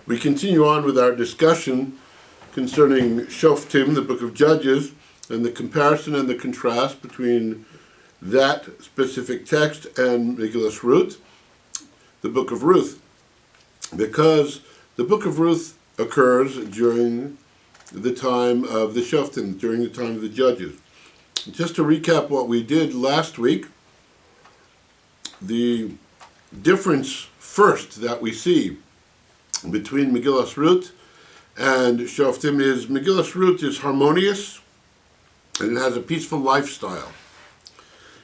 We continue on with our discussion concerning Shoftim, the book of Judges, and the comparison and the contrast between that specific text and Megillas Ruth, the book of Ruth, because the book of Ruth occurs during the time of the Shoftim, during the time of the Judges. Just to recap what we did last week, the difference first that we see between Megillas Ruth and Shoftim is Megillas Ruth is harmonious and it has a peaceful lifestyle,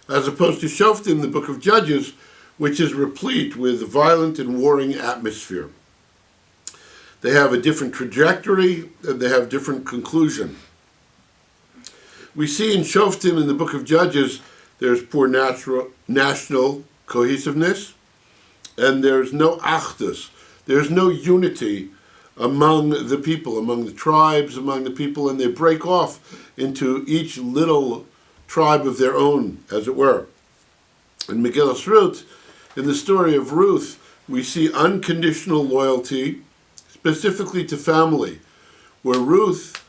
as opposed to Shoftim, the book of Judges, which is replete with violent and warring atmosphere. They have a different trajectory and they have different conclusion. We see in Shoftim, in the book of Judges, there's poor national cohesiveness, and there's no Achdus. There's no unity among the people, among the tribes, among the people, and they break off into each little tribe of their own, as it were. In Megillas Ruth, in the story of Ruth, we see unconditional loyalty, specifically to family, where Ruth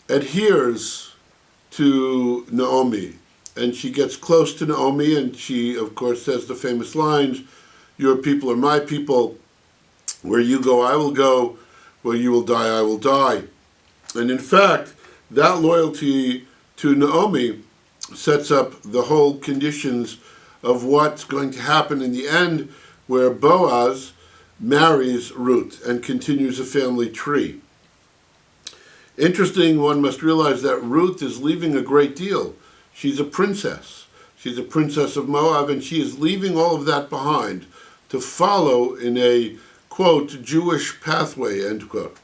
adheres to Naomi, and she gets close to Naomi, and she, of course, says the famous lines, "Your people are my people. Where you go, I will go. Where you will die, I will die." And in fact, that loyalty to Naomi sets up the whole conditions of what's going to happen in the end, where Boaz marries Ruth and continues a family tree. Interesting, one must realize that Ruth is leaving a great deal. She's a princess. She's a princess of Moab, and she is leaving all of that behind to follow in a, quote, Jewish pathway, end quote.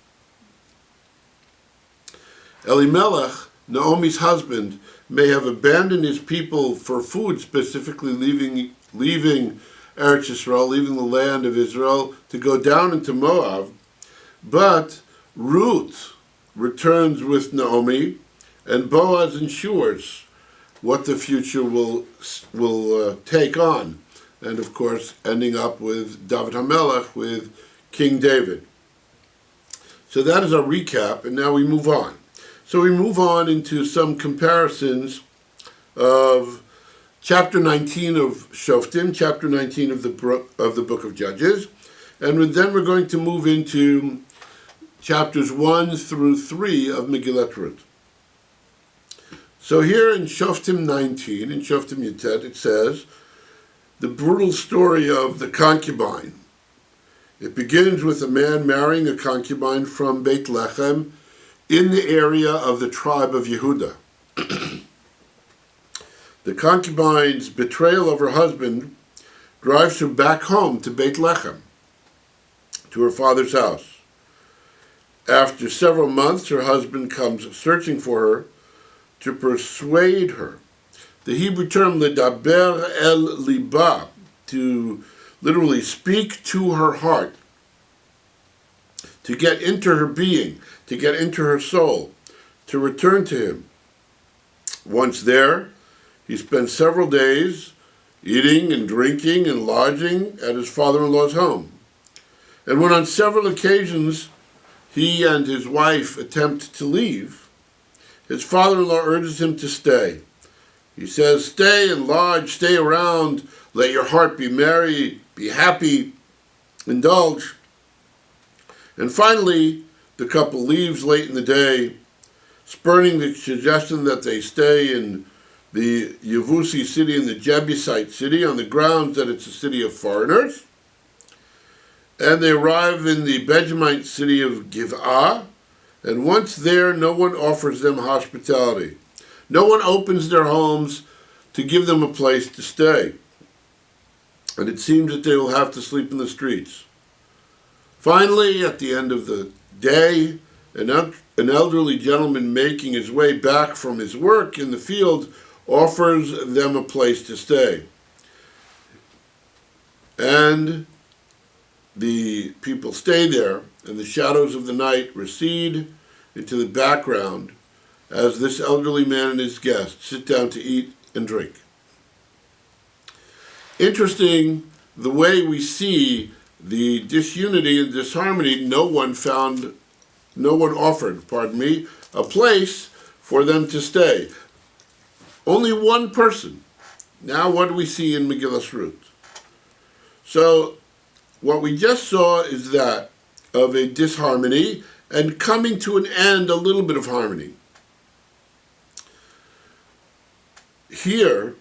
Elimelech, Naomi's husband, may have abandoned his people for food, specifically leaving Eretz Yisrael, leaving the land of Israel to go down into Moab, but Ruth returns with Naomi, and Boaz ensures what the future will take on, and of course ending up with David HaMelech, with King David. So that is our recap, and now we move on. So we move on into some comparisons of chapter 19 of Shoftim, chapter 19 of the book of Judges, and then we're going to move into chapters 1 through 3 of Megillat Ruth. So here in Shoftim 19, in Shoftim Yutet, it says, the brutal story of the concubine. It begins with a man marrying a concubine from Beit Lechem in the area of the tribe of Yehuda. The concubine's betrayal of her husband drives her back home to Beit Lechem, to her father's house. After several months, her husband comes searching for her to persuade her. The Hebrew term ledaber el liba, to literally speak to her heart, to get into her being, to get into her soul, to return to him. Once there, he spent several days eating and drinking and lodging at his father-in-law's home. And when on several occasions he and his wife attempt to leave, his father-in-law urges him to stay. He says, stay and lodge, stay around, let your heart be merry, be happy, indulge. And finally, the couple leaves late in the day, spurning the suggestion that they stay in the Yevusi city, in the Jebusite city, on the grounds that it's a city of foreigners. And they arrive in the Benjamite city of Giv'ah, and once there, no one offers them hospitality. No one opens their homes to give them a place to stay. And it seems that they will have to sleep in the streets. Finally, at the end of the day, an elderly gentleman making his way back from his work in the field offers them a place to stay. And the people stay there, and the shadows of the night recede into the background as this elderly man and his guests sit down to eat and drink. Interesting the way we see the disunity and disharmony, no one offered, a place for them to stay. Only one person. Now what do we see in Megillas Ruth? So what we just saw is that of a disharmony and coming to an end, a little bit of harmony. Here,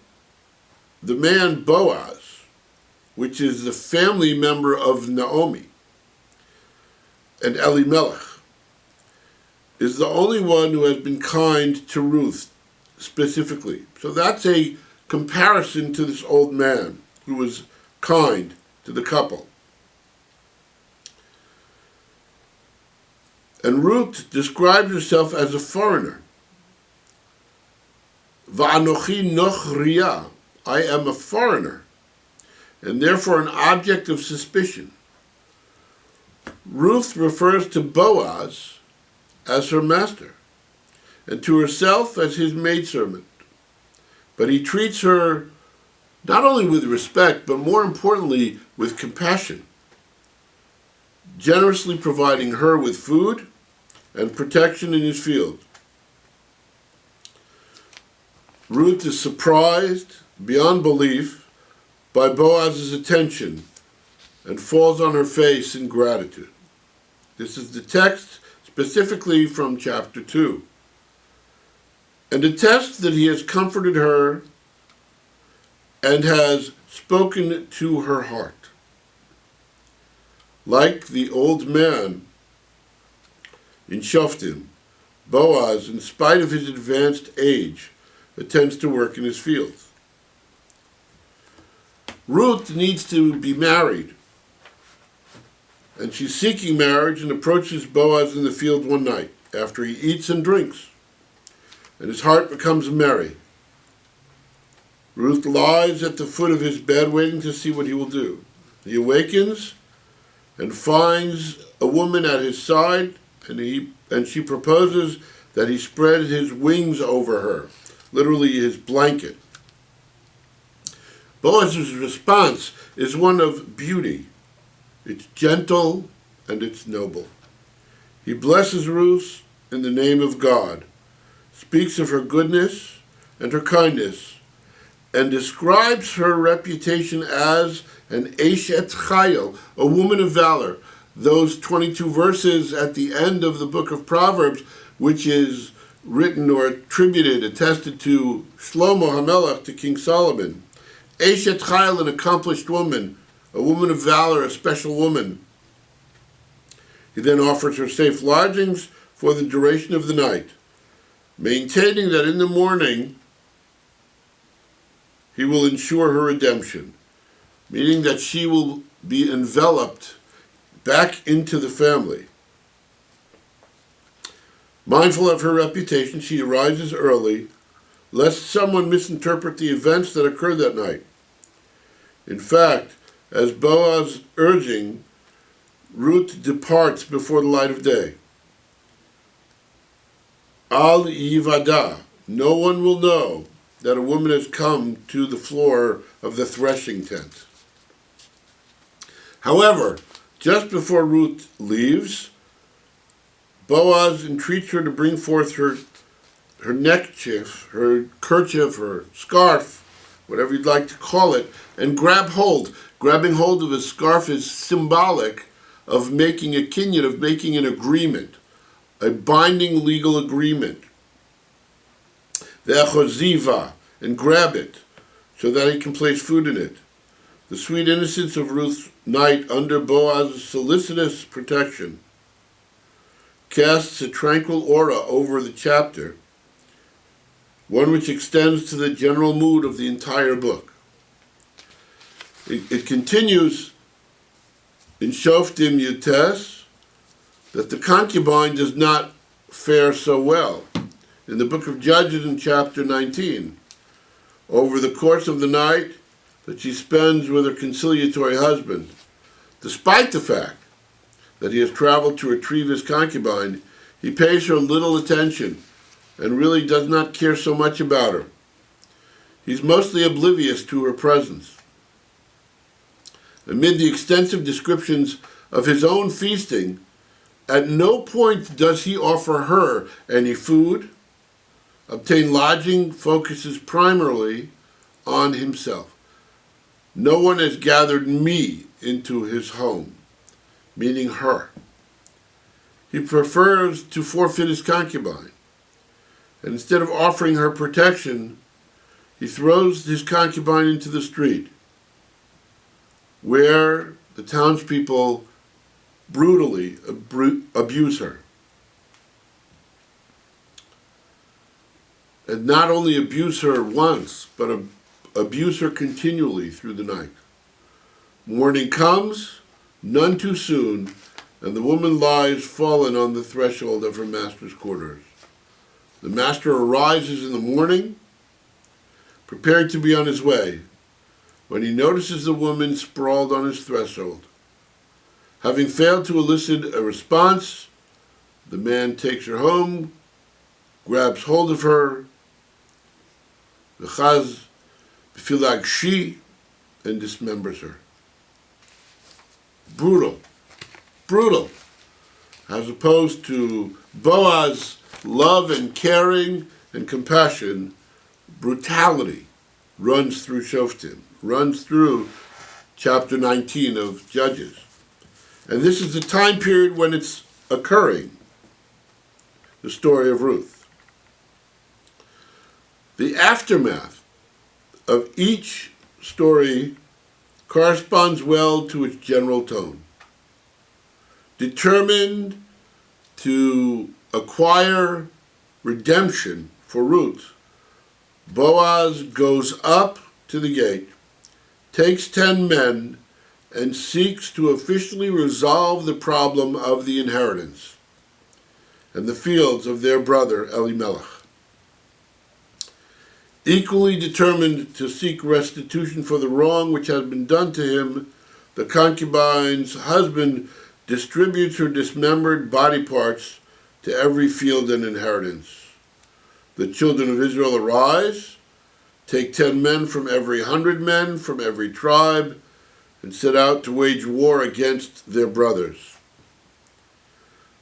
the man Boaz, which is the family member of Naomi and Elimelech, is the only one who has been kind to Ruth specifically. So that's a comparison to this old man who was kind to the couple. And Ruth describes herself as a foreigner. Va'anochi noch riyah, I am a foreigner, and therefore an object of suspicion. Ruth refers to Boaz as her master, and to herself as his maidservant. But he treats her not only with respect, but more importantly, with compassion, generously providing her with food and protection in his field. Ruth is surprised beyond belief by Boaz's attention and falls on her face in gratitude. This is the text specifically from chapter 2. And attests that he has comforted her and has spoken to her heart. Like the old man in Shoftim, Boaz, in spite of his advanced age, attends to work in his fields. Ruth needs to be married, and she's seeking marriage and approaches Boaz in the field one night after he eats and drinks, and his heart becomes merry. Ruth lies at the foot of his bed waiting to see what he will do. He awakens and finds a woman at his side, and she proposes that he spread his wings over her, literally his blanket. Boaz's response is one of beauty. It's gentle and it's noble. He blesses Ruth in the name of God, speaks of her goodness and her kindness, and describes her reputation as an Eshet Chayil, a woman of valor. Those 22 verses at the end of the book of Proverbs, which is written or attributed, attested to Shlomo HaMelech, to King Solomon. Eshet Chayil, an accomplished woman, a woman of valor, a special woman. He then offers her safe lodgings for the duration of the night, maintaining that in the morning he will ensure her redemption, meaning that she will be enveloped back into the family. Mindful of her reputation, she arises early, lest someone misinterpret the events that occurred that night. In fact, as Boaz urging, Ruth departs before the light of day. Al yivada, no one will know that a woman has come to the floor of the threshing tent. However, just before Ruth leaves, Boaz entreats her to bring forth her neckerchief, her kerchief, her scarf, whatever you'd like to call it, and grab hold. Grabbing hold of a scarf is symbolic of making a kinyan, of making an agreement, a binding legal agreement. Ve'achoziva, and grab it, so that he can place food in it. The sweet innocence of Ruth's night under Boaz's solicitous protection casts a tranquil aura over the chapter, one which extends to the general mood of the entire book. It continues in Shoftim Yutes that the concubine does not fare so well. In the book of Judges in chapter 19, over the course of the night that she spends with her conciliatory husband, despite the fact that he has traveled to retrieve his concubine, he pays her little attention and really does not care so much about her. He's mostly oblivious to her presence. Amid the extensive descriptions of his own feasting, at no point does he offer her any food, obtain lodging, focuses primarily on himself. No one has gathered me into his home, meaning her. He prefers to forfeit his concubine, and instead of offering her protection, he throws his concubine into the street, where the townspeople brutally abuse her. And not only abuse her once, but abuse her continually through the night. Morning comes, none too soon, and the woman lies fallen on the threshold of her master's quarters. The master arises in the morning, prepared to be on his way, when he notices the woman sprawled on his threshold. Having failed to elicit a response, the man takes her home, grabs hold of her, v'chaz b'filag she, and dismembers her. Brutal. Brutal. As opposed to Boaz's love and caring and compassion, brutality runs through Shoftim, runs through chapter 19 of Judges. And this is the time period when it's occurring, the story of Ruth. The aftermath of each story corresponds well to its general tone. Determined to acquire redemption for Ruth, Boaz goes up to the gate, takes 10 men, and seeks to officially resolve the problem of the inheritance and the fields of their brother Elimelech. Equally determined to seek restitution for the wrong which has been done to him, the concubine's husband distributes her dismembered body parts to every field and inheritance. The children of Israel arise, take 10 men from every 100 men from every tribe, and set out to wage war against their brothers.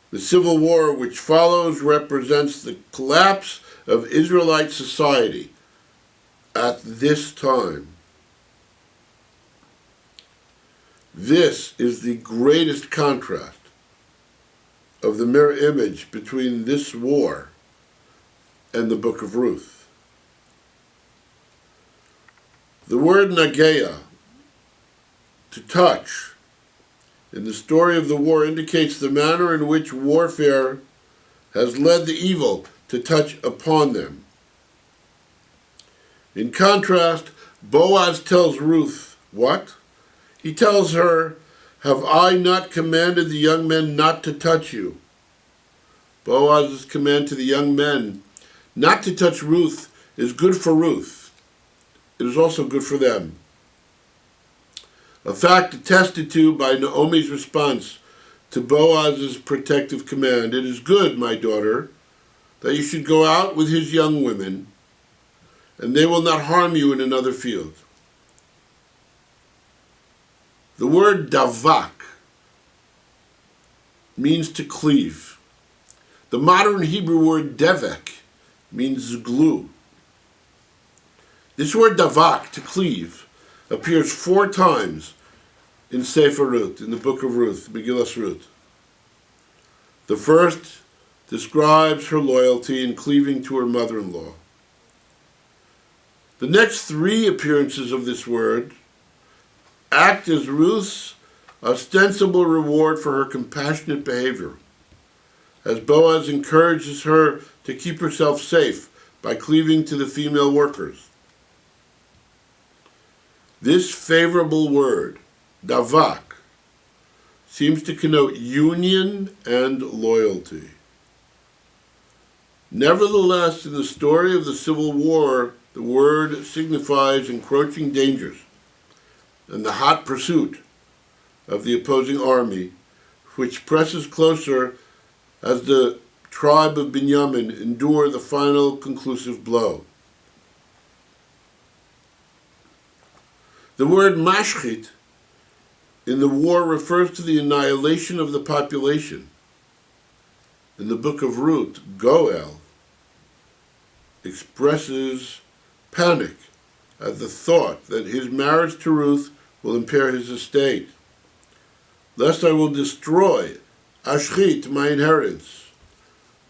The civil war which follows represents the collapse of Israelite society at this time. This is the greatest contrast of the mirror image between this war and the book of Ruth. The word nageya, to touch, in the story of the war indicates the manner in which warfare has led the evil to touch upon them. In contrast, Boaz tells Ruth, what? He tells her, have I not commanded the young men not to touch you? Boaz's command to the young men not to touch Ruth is good for Ruth. It is also good for them. A fact attested to by Naomi's response to Boaz's protective command. It is good, my daughter, that you should go out with his young women, and they will not harm you in another field. The word davak means to cleave. The modern Hebrew word devek means glue. This word davak, to cleave, appears 4 times in Sefer Ruth, in the book of Ruth, Megillas Ruth. The first describes her loyalty in cleaving to her mother-in-law. The next 3 appearances of this word act as Ruth's ostensible reward for her compassionate behavior, as Boaz encourages her to keep herself safe by cleaving to the female workers. This favorable word, davak, seems to connote union and loyalty. Nevertheless, in the story of the Civil War, the word signifies encroaching dangers and the hot pursuit of the opposing army, which presses closer as the tribe of Binyamin endure the final conclusive blow. The word mashchit in the war refers to the annihilation of the population. In the book of Ruth, Goel expresses panic at the thought that his marriage to Ruth will impair his estate. Lest I will destroy, ashchit, my inheritance.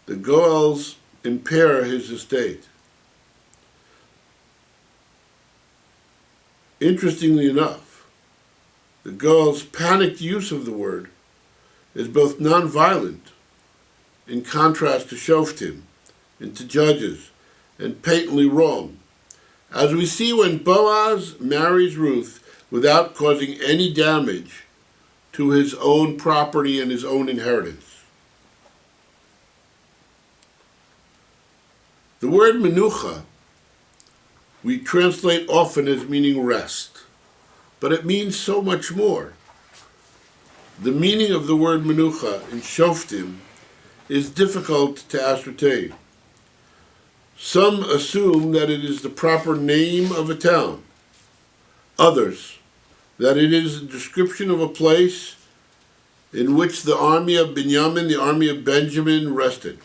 The Goels impair his estate. Interestingly enough, the Goel's panicked use of the word is both non-violent, in contrast to Shoftim, and to Judges, and patently wrong, as we see when Boaz marries Ruth without causing any damage to his own property and his own inheritance. The word menucha we translate often as meaning rest, but it means so much more. The meaning of the word menucha in Shoftim is difficult to ascertain. Some assume that it is the proper name of a town. Others, that it is a description of a place in which the army of Binyamin, the army of Benjamin, rested.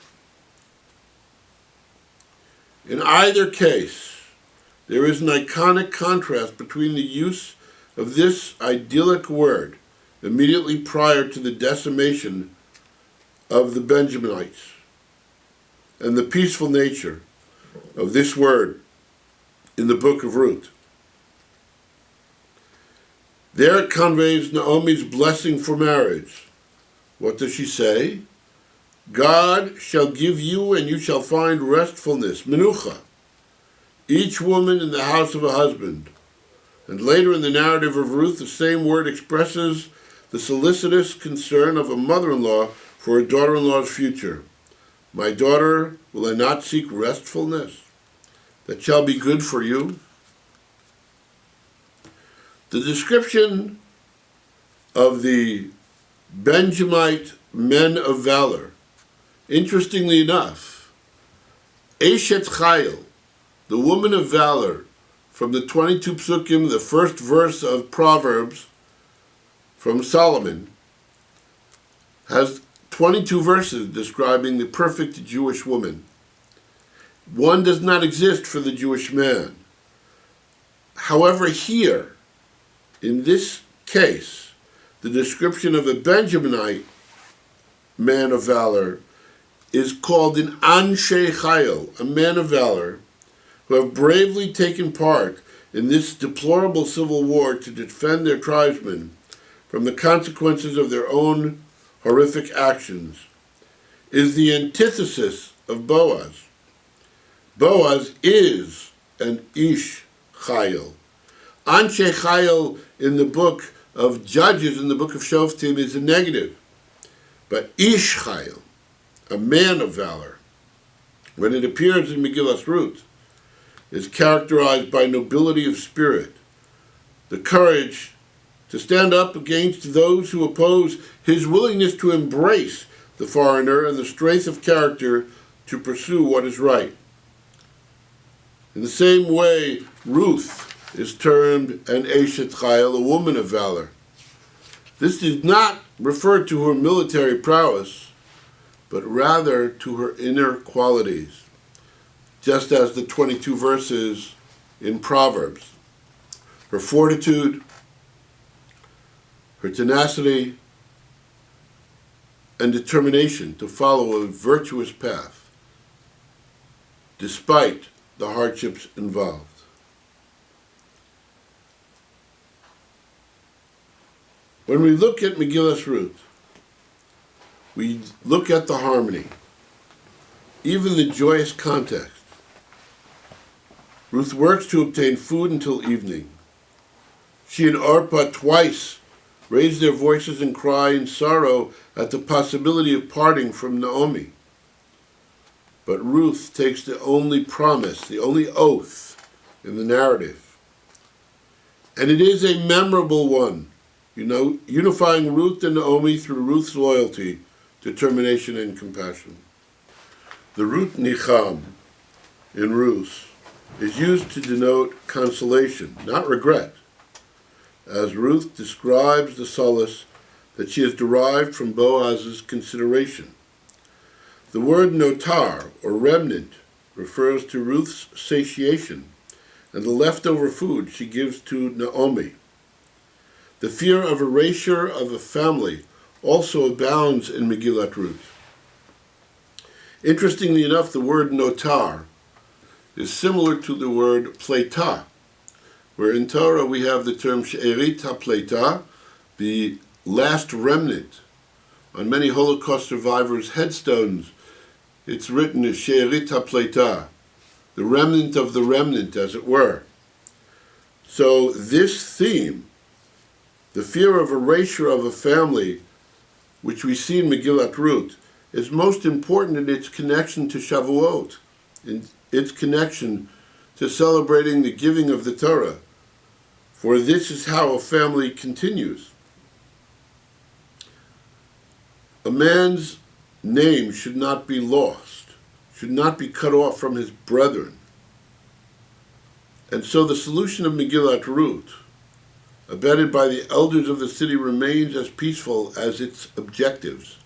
In either case, there is an iconic contrast between the use of this idyllic word immediately prior to the decimation of the Benjaminites and the peaceful nature of this word in the book of Ruth. There it conveys Naomi's blessing for marriage. What does she say? God shall give you and you shall find restfulness, menucha, each woman in the house of a husband. And later in the narrative of Ruth, the same word expresses the solicitous concern of a mother-in-law for her daughter-in-law's future. My daughter, will I not seek restfulness that shall be good for you? The description of the Benjamite men of valor, interestingly enough, Eshet Chayil, the woman of valor, from the 22 psukim, the first verse of Proverbs from Solomon, has 22 verses describing the perfect Jewish woman. One does not exist for the Jewish man. However, here, in this case, the description of a Benjaminite man of valor is called an Anshe Chayil, a man of valor, who have bravely taken part in this deplorable civil war to defend their tribesmen from the consequences of their own horrific actions, is the antithesis of Boaz. Boaz is an Ish Chayil. Anshe Chayil in the book of Judges, in the book of Shoftim, is a negative. But Ish Chayil, a man of valor, when it appears in Megillas Ruth, is characterized by nobility of spirit, the courage to stand up against those who oppose his willingness to embrace the foreigner, and the strength of character to pursue what is right. In the same way, Ruth is termed an Eshet Chayil, a woman of valor. This does not refer to her military prowess, but rather to her inner qualities, just as the 22 verses in Proverbs. Her fortitude, her tenacity, and determination to follow a virtuous path, despite the hardships involved. When we look at Megillas Ruth, we look at the harmony, even the joyous context. Ruth works to obtain food until evening. She and Orpah twice raise their voices and cry in sorrow at the possibility of parting from Naomi. But Ruth takes the only promise, the only oath in the narrative. And it is a memorable one, unifying Ruth and Naomi through Ruth's loyalty, determination, and compassion. The root nicham in Ruth is used to denote consolation, not regret, as Ruth describes the solace that she has derived from Boaz's consideration. The word notar, or remnant, refers to Ruth's satiation and the leftover food she gives to Naomi. The fear of erasure of a family also abounds in Megillat Ruth. Interestingly enough, the word notar is similar to the word pleita, where in Torah we have the term she'erit ha'pleita, the last remnant. On many Holocaust survivors' headstones, it's written as she'erit ha'pleita, the remnant of the remnant, as it were. So this theme, the fear of erasure of a family, which we see in Megillat Ruth, is most important in its connection to Shavuot, in its connection to celebrating the giving of the Torah. For this is how a family continues. A man's name should not be lost, should not be cut off from his brethren. And so the solution of Megillat Ruth, abetted by the elders of the city, remains as peaceful as its objectives.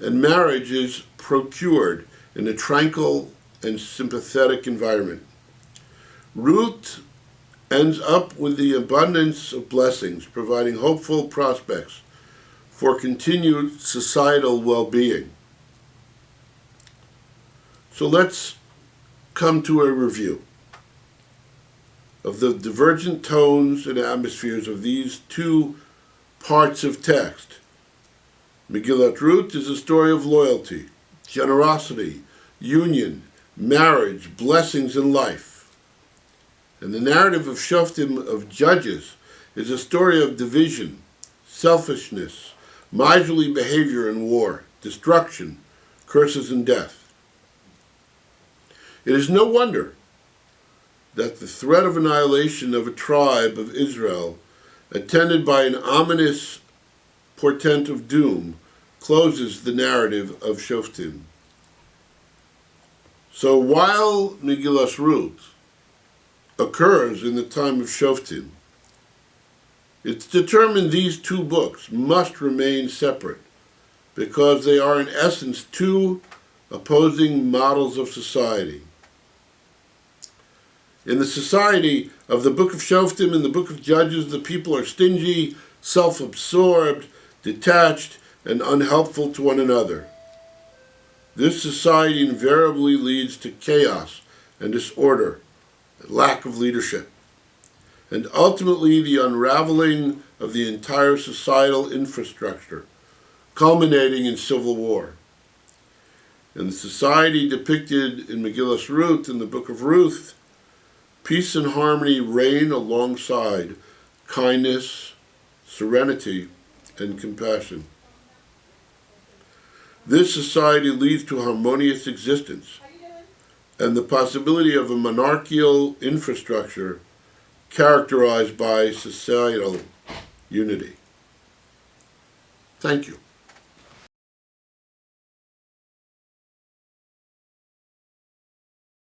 And marriage is procured in a tranquil and sympathetic environment. Ruth ends up with the abundance of blessings, providing hopeful prospects for continued societal well-being. So let's come to a review of the divergent tones and atmospheres of these two parts of text. Megillat Ruth is a story of loyalty, generosity, union, marriage, blessings in life. And the narrative of Shoftim, of Judges, is a story of division, selfishness, miserly behavior in war, destruction, curses, and death. It is no wonder that the threat of annihilation of a tribe of Israel, attended by an ominous portent of doom, closes the narrative of Shoftim. So while Megillat Ruth occurs in the time of Shoftim, it's determined these two books must remain separate because they are in essence two opposing models of society. In the society of the book of Shoftim and the book of Judges, the people are stingy, self-absorbed, detached, and unhelpful to one another. This society invariably leads to chaos and disorder, and lack of leadership, and ultimately the unraveling of the entire societal infrastructure, culminating in civil war. In the society depicted in Megillat Ruth and the book of Ruth, peace and harmony reign alongside kindness, serenity, and compassion. This society leads to harmonious existence and the possibility of a monarchical infrastructure characterized by societal unity. Thank you.